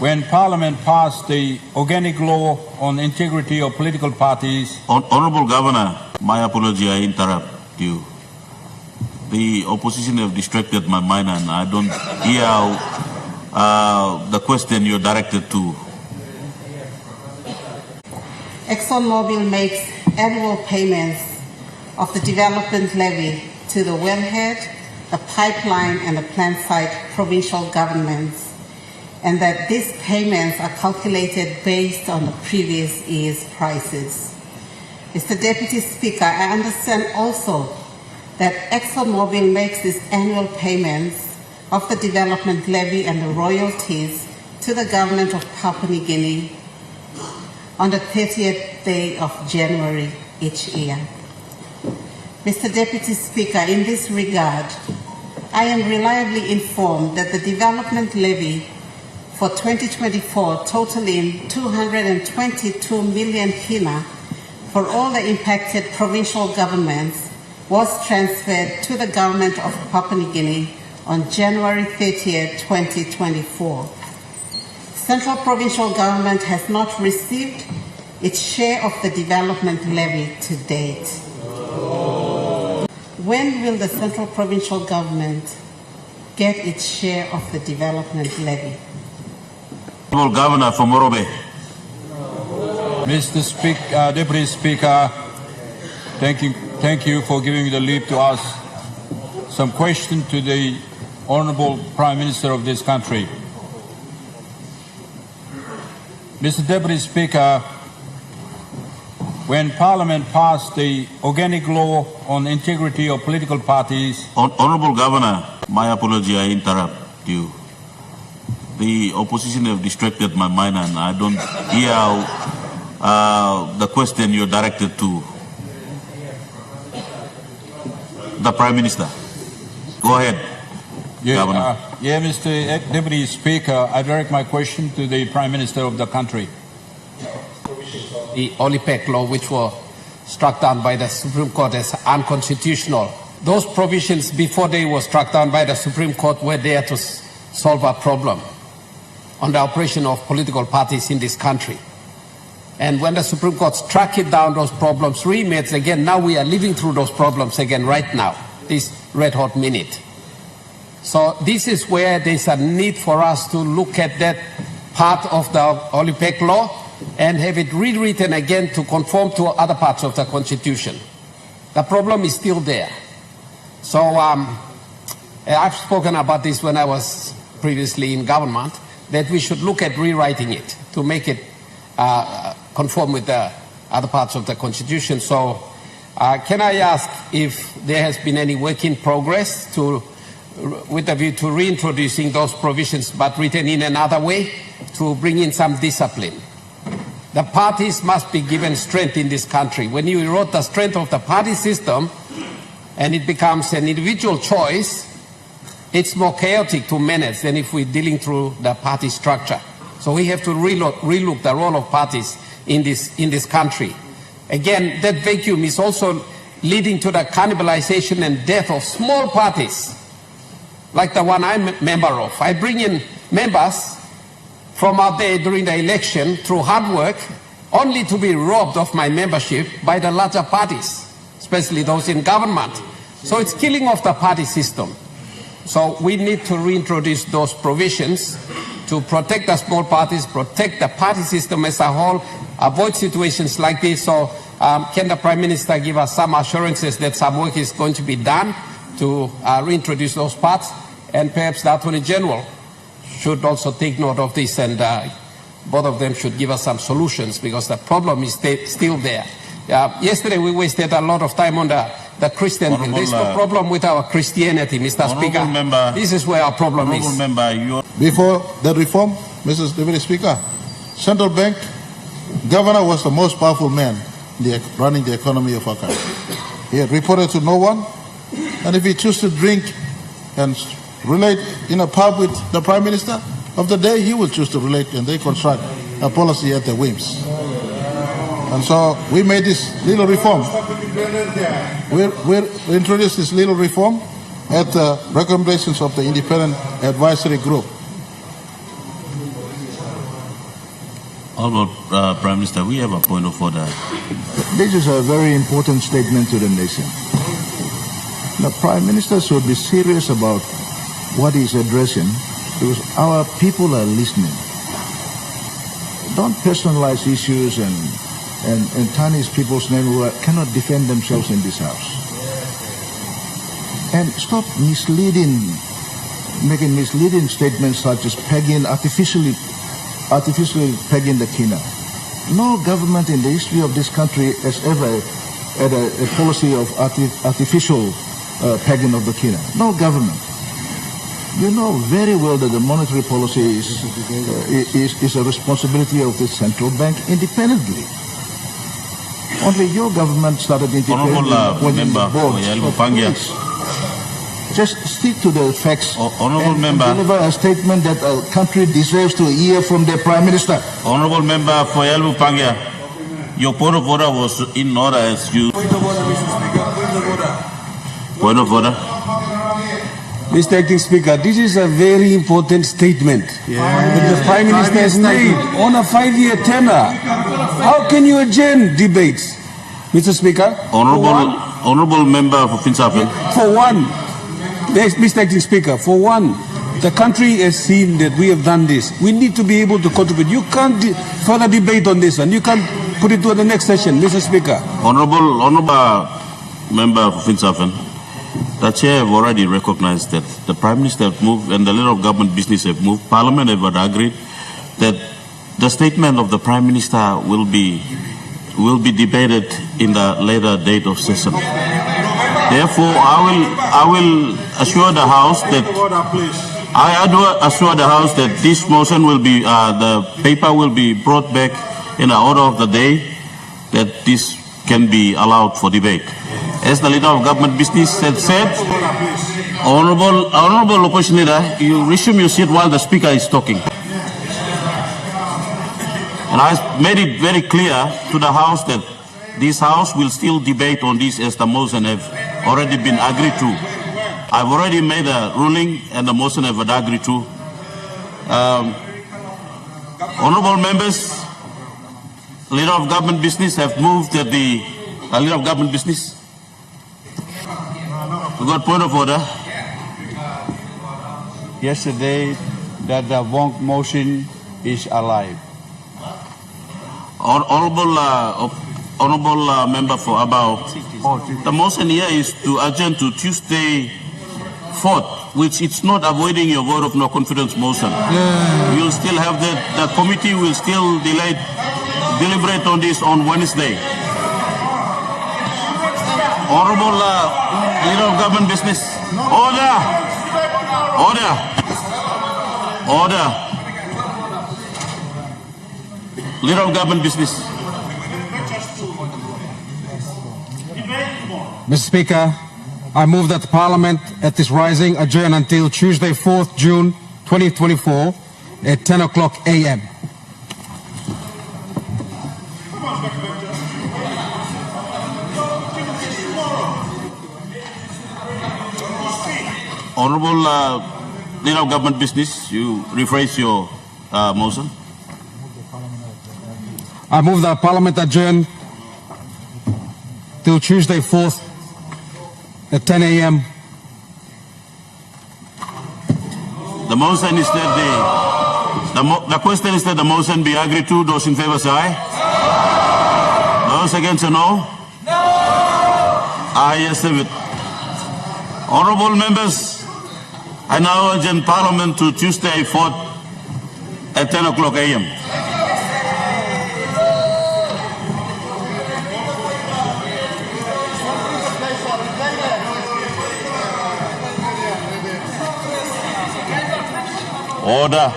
when Parliament passed the organic law on integrity of political parties. Honorable Governor, my apology, I interrupt you. The opposition have distracted my mind and I don't hear the question you're directed to. EXXON-Mobil makes annual payments of the development levy to the wellhead, the pipeline and the plant site provincial governments, and that these payments are calculated based on the previous year's prices. Mr. Deputy Speaker, I understand also that EXXON-Mobil makes these annual payments of the development levy and the royalties to the government of Papua New Guinea on the 30th day of January each year. Mr. Deputy Speaker, in this regard, I am reliably informed that the development levy for 2024 totaling 222 million hina for all the impacted provincial governments was transferred to the government of Papua New Guinea on January 30th, 2024. Central provincial government has not received its share of the development levy to date. When will the central provincial government get its share of the development levy? Honorable Governor from MARAPE. Mr. Deputy Speaker, thank you for giving me the leave to ask some question to the Honorable Prime Minister of this country. Mr. Deputy Speaker, when Parliament passed the organic law on integrity of political parties. Honorable Governor, my apology, I interrupt you. The opposition have distracted my mind and I don't hear the question you're directed to. The Prime Minister. Go ahead, Governor. Mr. Deputy Speaker, I direct my question to the Prime Minister of the country. The ONEILL law, which were struck down by the Supreme Court as unconstitutional. Those provisions, before they were struck down by the Supreme Court, were there to solve a problem on the operation of political parties in this country. And when the Supreme Court struck it down, those problems re-emerged again. Now we are living through those problems again right now, this red-hot minute. So this is where there's a need for us to look at that part of the ONEILL law and have it rewritten again to conform to other parts of the Constitution. The problem is still there. So I've spoken about this when I was previously in government, that we should look at rewriting it to make it conform with the other parts of the Constitution. So can I ask if there has been any work in progress with a view to reintroducing those provisions but written in another way to bring in some discipline? The parties must be given strength in this country. When you erode the strength of the party system and it becomes an individual choice, it's more chaotic to manage than if we're dealing through the party structure. So we have to relook the role of parties in this country. Again, that vacuum is also leading to the cannibalization and death of small parties, like the one I'm a member of. I bring in members from out there during the election through hard work, only to be robbed of my membership by the larger parties, especially those in government. So it's killing off the party system. So we need to reintroduce those provisions to protect the small parties, protect the party system as a whole, avoid situations like this. So can the Prime Minister give us some assurances that some work is going to be done to reintroduce those parts? And perhaps the Attorney General should also take note of this, and both of them should give us some solutions, because the problem is still there. Yesterday we wasted a lot of time on the Christian thing. There's no problem with our Christianity, Mr. Speaker. Member, this is where our problem is. Before the reform, Mr. Deputy Speaker, Central Bank Governor was the most powerful man running the economy of our country. He had reported to no one, and if he chose to drink and relate in a pub with the Prime Minister of the day, he will choose to relate, and they construct a policy at their whims. And so we made this little reform. We introduced this little reform at the recommendations of the Independent Advisory Group. Honorable Prime Minister, we have a point of order. This is a very important statement to the nation. The Prime Minister should be serious about what he's addressing because our people are listening. Don't personalize issues and tarnish people's name who cannot defend themselves in this house. And stop making misleading statements such as artificially pegging the kina. No government in the history of this country has ever had a policy of artificial pegging of the kina. No government. You know very well that the monetary policy is a responsibility of the central bank independently. Only your government started interfering Honorable Member for Yellow Pangia. Just stick to the facts Honorable and Member. deliver a statement that a country deserves to hear from their Prime Minister. Honorable Member for Yellow Pangia, your point of order was in order as you. Point of order, Mr. Speaker. Point of order. Point of order. Mr. Acting Speaker, this is a very important statement that the Prime Minister has made on a 5-year tenure. How can you adjourn debates, Mr. Speaker? Honorable Member for Finsafen. For one, Mr. Acting Speaker, for one, the country has seen that we have done this. We need to be able to contribute. You can't further debate on this one. You can't put it to the next session, Mr. Speaker. Honorable Member for Finsafen. The Chair have already recognized that the Prime Minister have moved and the Leader of Government Business have moved. Parliament have agreed that the statement of the Prime Minister will be debated in the later date of session. Therefore, I will assure the House that this motion will be the paper will be brought back in the order of the day, that this can be allowed for debate. As the Leader of Government Business had said, Honorable Opposition Leader, you resume your seat while the Speaker is talking. And I made it very clear to the House that this House will still debate on this as the motion have already been agreed to. I've already made a ruling and the motion have agreed to. Honorable members, Leader of Government Business have moved that the Leader of Government Business. We got point of order. Yesterday, that the Wong motion is alive. Honorable Member for Abao, the motion here is to adjourn to Tuesday 4th, which it's not avoiding your vote of no confidence motion. We will still have the committee will still deliberate on this on Wednesday. Honorable Leader of Government Business, order. Leader of Government Business. Mr. Speaker, I move that the Parliament at this rising adjourn until Tuesday, 4th June 2024 at 10 o'clock a.m. Honorable Leader of Government Business, you rephrase your motion. I move that Parliament adjourn till Tuesday, 4th at 10 a.m. The motion is that the question is that the motion be agreed to. Those in favor say aye. Those against say no. Aye, yes, have it. Honorable members, I now adjourn Parliament to Tuesday 4th at 10 o'clock a.m. Order.